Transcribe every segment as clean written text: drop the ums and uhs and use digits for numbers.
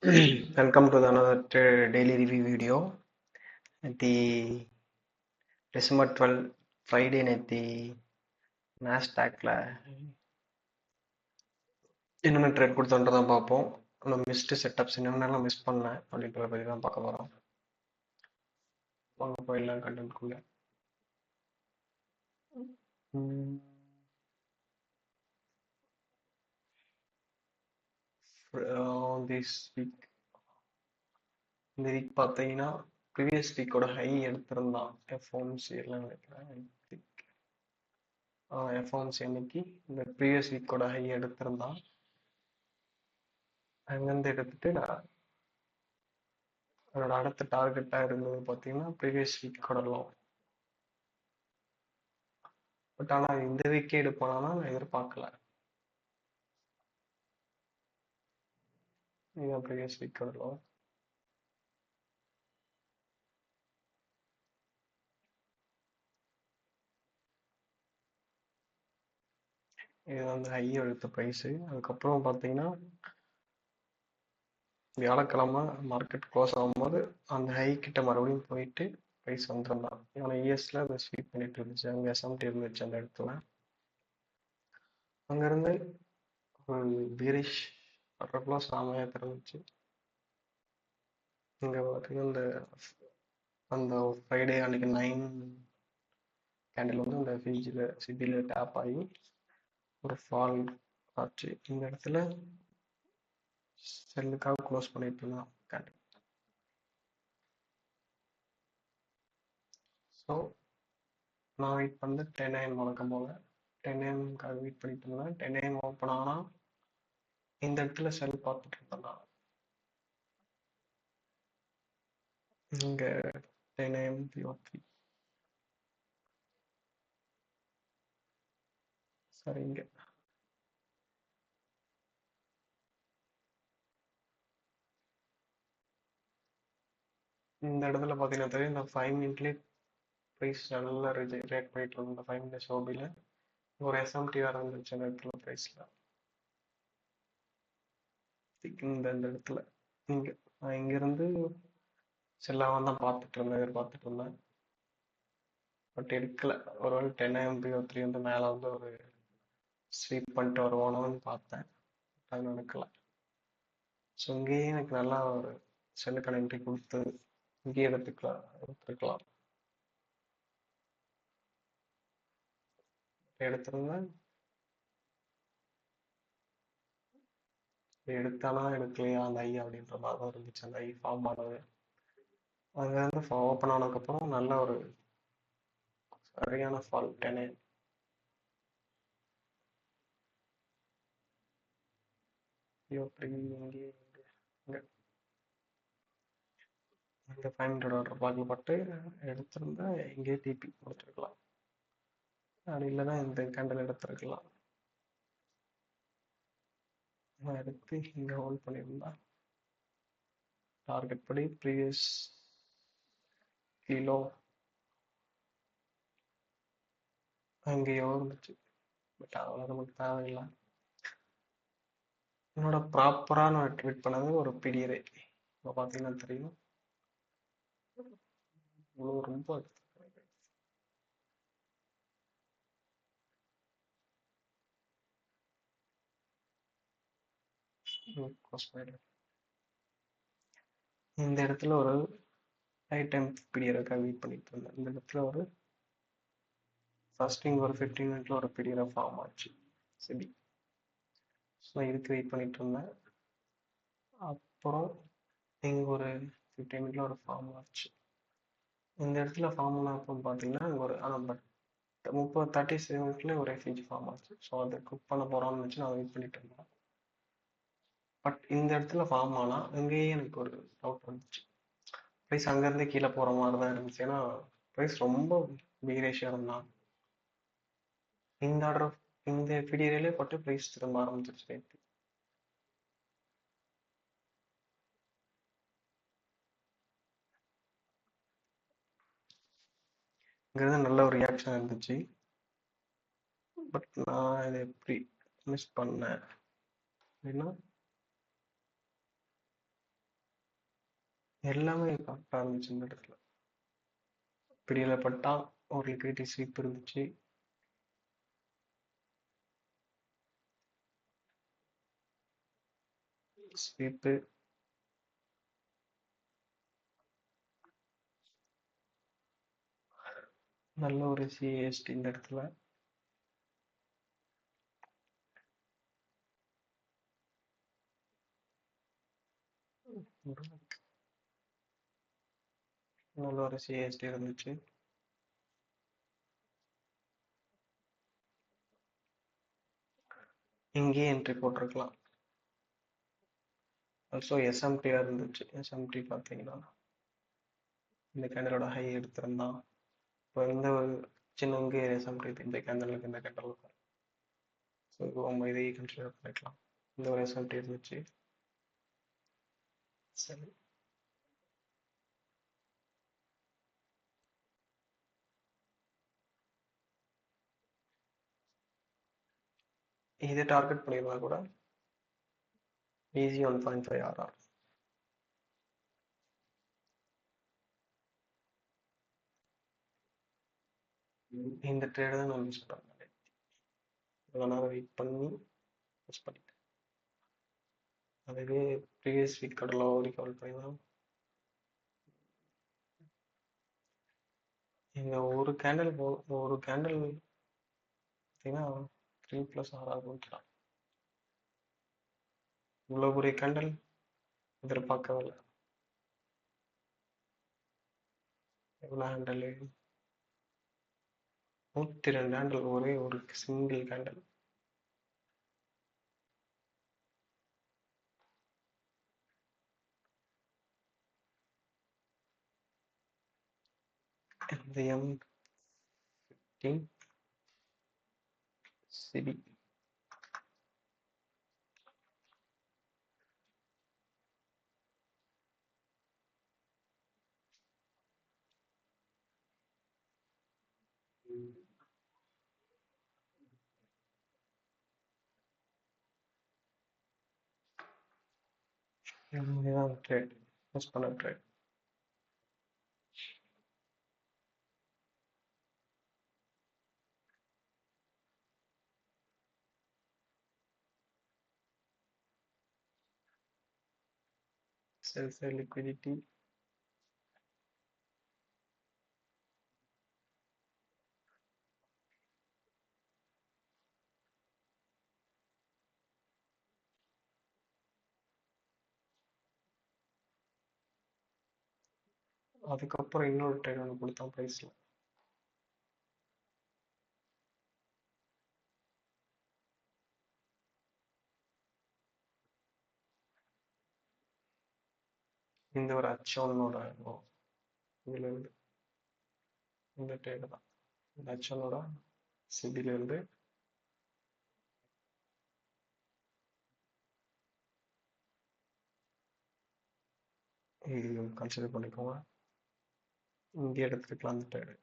Welcome to the another daily review video. The December 12 Friday நேத்தி நாஸ்டாக்ல என்னென்ன trade கொடுத்தோன்றதான் பார்ப்போம். நம்ம மிஸ்டு செட்டப்ஸ் என்னென்னலாம் மிஸ் பண்ணேன் அப்படின்றத பற்றி தான் பார்க்க போகிறோம். வாங்க போயிடலாம் கண்டென்ட்குள்ள. திஸ் வீக் இந்த வீக் பார்த்தீங்கன்னா ப்ரீவியஸ் வீக்கோட ஹை எடுத்திருந்தான் எஃப்ஓம்சி எல்லாம் நினைக்கிறேன். எஃப்ஓம்சி அன்னைக்கு இந்த ப்ரீவியஸ் வீக்கோட ஹை எடுத்திருந்தான். அங்கேருந்து எடுத்துட்டு அதோட அடுத்த டார்கெட்டாக இருந்தது பார்த்தீங்கன்னா ப்ரீவியஸ் வீக்கோட லோ. பட் ஆனால் இந்த வீக்கே எடுப்பானா நான் எதிர்பார்க்கல. இதுதான் ப்ரீவியஸ் வீக்கோட லோ. இது வந்து ஹை எடுத்த ப்ரைஸு. அதுக்கப்புறம் பார்த்தீங்கன்னா வியாழக்கிழமை மார்க்கெட் க்ளோஸ் ஆகும்போது அந்த ஹை கிட்ட மறுபடியும் போயிட்டு ப்ரைஸ் வந்துருந்தான். ஏன்னா இஎஸ்ல அதை ஸ்வீப் பண்ணிட்டு இருந்துச்சு, அங்கே எஸ்எம்டி இருந்துச்சு அந்த இடத்துல. அங்கேருந்து ஒரு பீரிஷ் வர்றப்பெல்லாம் சாமையாக தெரிஞ்சிச்சு. இங்கே பார்த்தீங்கன்னா அந்த ஃப்ரைடே அன்னைக்கு 9 கேண்டில் வந்து அந்த சிபியில் டேப் ஆகி ஒரு ஃபால் ஆச்சு. இந்த இடத்துல செல்லுக்காக க்ளோஸ் பண்ணிட்டு இருந்தான் கேண்டில். ஸோ நான் வெயிட் பண்ணது 10 AM வழக்கம் போல் 10 AMக்காக வெயிட் பண்ணிட்டு இருந்தேன். 10 AM ஓப்பன் ஆனால் இந்த இடத்துல செல் பார்த்துட்டு இருந்தேன் நான். இங்கே 10 AM PO3 சரி. இங்கே இந்த இடத்துல பார்த்தீங்கன்னா தெரியும், இந்த 5 மினிட்லேயே ப்ரைஸ் நல்லா ரேட் பண்ணிட்டு இருந்தோம். இந்த 5 மினிட்ஸ் ஓபியில் ஒரு எஸ்எம்டி வேறு இருந்துச்சு அந்த இடத்துல ப்ரைஸில். இந்த இடத்துல இங்கே நான் இங்கேருந்து செல்லாமல் தான் எதிர்பார்த்துட்டு இருந்தேன். பட் எடுக்கல. ஒருவேளை 10 AM PO3 வந்து மேலே வந்து ஒரு ஸ்வீப் பண்ணிட்டு வருவானோன்னு பார்த்தேன். அது நடக்கல. ஸோ இங்கேயே எனக்கு நல்லா ஒரு செல்லுக்கான என்ட்ரி கொடுத்து இங்கேயே எடுத்துருக்கலாம். எடுத்திருந்தேன். எடுத்தானா எடுக்கலையா அந்த ஐ அப்படின்ற மாதிரி தான் இருந்துச்சு அந்த ஐ ஃபார்ம் ஆனது. அங்கேருந்து ஓப்பன் ஆனதுக்கப்புறம் நல்ல ஒரு சரியான ஃபால் 10 AM. PO3 இங்கே இங்கே இந்த 500 ஆர்டர் பார்க்கப்பட்டு எடுத்திருந்தா இங்கே டிபி கொடுத்துருக்கலாம். அப்படி இல்லைன்னா இந்த கேண்டில் எடுத்துருக்கலாம். நான் எடுத்து இங்கே ஹோல்ட் பண்ணியிருந்தா டார்கெட் படி ப்ரீவியஸ் கிலோ அங்கேயோ இருந்துச்சு. பட் அதெல்லாம் நமக்கு தேவையில்லை. என்னோட ப்ராப்பராக நான் ட்வீட் பண்ணது ஒரு பிடிஎரே. இப்போ பார்த்தீங்கன்னா தெரியும், இவ்வளோ ரொம்ப இந்த இடத்துல ஒரு ஹை டைம் பிடிஎருக்காக வெயிட் பண்ணிட்டு இருந்தேன். இந்த இடத்துல ஒரு ஃபர்ஸ்ட் ஒரு 15 மினிட்ல ஒரு பிடிஎரை ஃபார்ம் ஆச்சு சிபி. ஸோ இதுக்கு வெயிட் பண்ணிட்டு இருந்தேன். அப்புறம் இங்கே ஒரு 15 மினிட்ல ஒரு ஃபார்ம் ஆச்சு. இந்த இடத்துல ஃபார்ம் ஆன அப்புறம் பார்த்தீங்கன்னா இங்கே ஒரு பட் 37 மினிட்ல ஒரு எஃப்இஜி ஃபார்ம் ஆச்சு. ஸோ அதை குக் பண்ண போகிறோம்னு வச்சு நான் வெயிட் பண்ணிட்டு இருந்தேன். பட் இந்த இடத்துல ஃபார்ம் ஆனால் இங்கேயே எனக்கு ஒரு டவுட் வந்துச்சு. ப்ரைஸ் அங்கேருந்து கீழே போகிற மாதிரி தான் இருந்துச்சு. ஏன்னா ப்ரைஸ் ரொம்ப பீரேஷியாக இருந்தான். இந்த ஆர்டர் இந்த பிடிஏரியிலே போட்டு ப்ரைஸ் திரும்ப ஆரம்பிச்சிருச்சு நேற்று. இங்கிறது நல்ல ஒரு ரியாக்ஷன் இருந்துச்சு. பட் நான் இதை எப்படி மிஸ் பண்ணேன் அப்படின்னா எல்லாமே கரெக்டாக இருந்துச்சு இந்த இடத்துல. பிடியில பட்டா ஒரு லிக்விடிட்டி ஸ்வீப் இருந்துச்சு. ஸ்வீப்பு நல்ல ஒரு சிஎஸ்டி இந்த இடத்துல. நல்ல ஒரு சிஎஸ்டி இருந்துச்சு. இங்கேயே என்ட்ரி போட்டிருக்கலாம். ஆல்சோ எஸ்எம்டியாக இருந்துச்சு. எஸ்எம்டி பார்த்தீங்கன்னா இந்த கேண்டலோட ஹை எடுத்திருந்தான். இப்போ இந்த ஒரு சின்ன இங்கே எஸ்எம்டி இந்த கேண்டலுக்கு இந்த கேண்டலுக்கு, ஸோ நம்ம இதையே கன்சிடர் பண்ணிக்கலாம். இந்த ஒரு எஸ்எம்டி இருந்துச்சு. சரி, இதை டார்கெட் பண்ணியிருந்தா கூட ஈஸி 1.5 ஆர்ஆர். இந்த ட்ரேடு தான் நான் மிஸ் பண்ணேன். இவ்வளோ நேரம் வெயிட் பண்ணி மிஸ் பண்ணிட்டேன். அதுவே ப்ரீவியஸ் வீக் கடலை ரீகவர் பண்ணிடலாம். இங்கே ஒரு கேண்டில் பார்த்தீங்கன்னா 3+ ஆர்ஆர் போய்க்கலாம். இவ்வளோ பெரிய கேண்டில் எதிர்பார்க்கவே இல்லை. எவ்வளோ ஹேண்டல்? 102 ஹேண்டல், ஒரே ஒரு சிங்கிள் கேண்டில். இந்த M15 சிபி இதுதான் ட்ரேட், மிஸ் பண்ண ட்ரேட். செல் சைட் லிக்விடிட்டி அதுக்கப்புறம் இன்னொரு ட்ரேட் ஒன்று கொடுத்தான் ப்ரைஸில். இந்த ஒரு H1ஓட இதுலேருந்து இந்த ட்ரேடு தான். இந்த H1ஓட சிபிலேருந்து இது கன்சிடர் பண்ணிக்கோங்க. இங்கே எடுத்துக்கலாம் அந்த ட்ரேடு.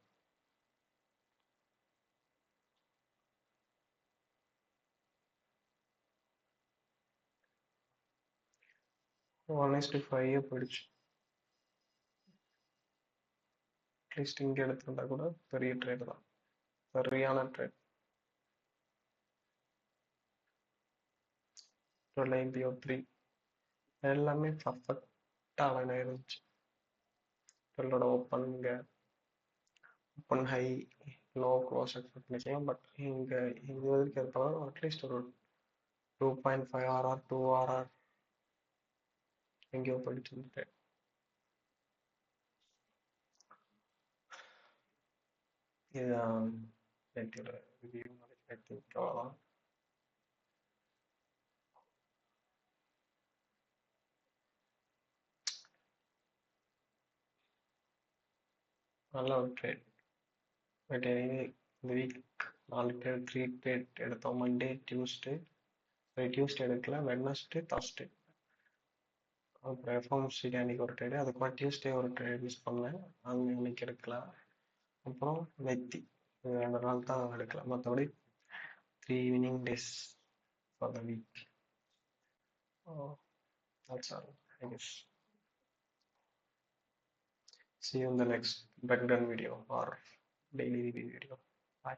1:5 போயிடுச்சு. அட்லீஸ்ட் இங்கே எடுத்துருந்தா கூட பெரிய ட்ரேடு தான், சரியான ட்ரேட். 12.03 எல்லாமே பர்ஃபெக்டாக அலைன் ஆயிருந்துச்சு. 12ஓட open high low close expect பண்ணிக்கலாம். பட் இங்கே இது வரைக்கும் இருப்பதால் அட்லீஸ்ட் ஒரு 2.5 ஆர்ஆர் 2 ஆர்ஆர் எங்கேயோ போயிட்டு இருந்துட்டு. இதுதான் நேற்றோட ரிவ்யூ. அவ்வளோதான். நல்ல ஒரு ட்ரேட். பட் எனிவே இந்த வீக் 4 ட்ரேட் 3 ட்ரேட் எடுத்தோம். மண்டே டியூஸ்டே எடுக்கல, வெட்னஸ்டே தர்ஸ்டே. அப்புறம் எஃப்எம்சி அன்னைக்கு ஒரு ட்ரேடு, அதுக்கப்புறம் டியூஸ்டே ஒரு ட்ரேட் மிஸ் பண்ணேன், அங்கே இன்னைக்கு எடுக்கல. அப்புறம் நெத்தி, இது 2 நாள் தான் எடுக்கல. மற்றபடி 3 winning days for the week. That's all, I guess. See you in the next breakdown video or daily review video. Bye.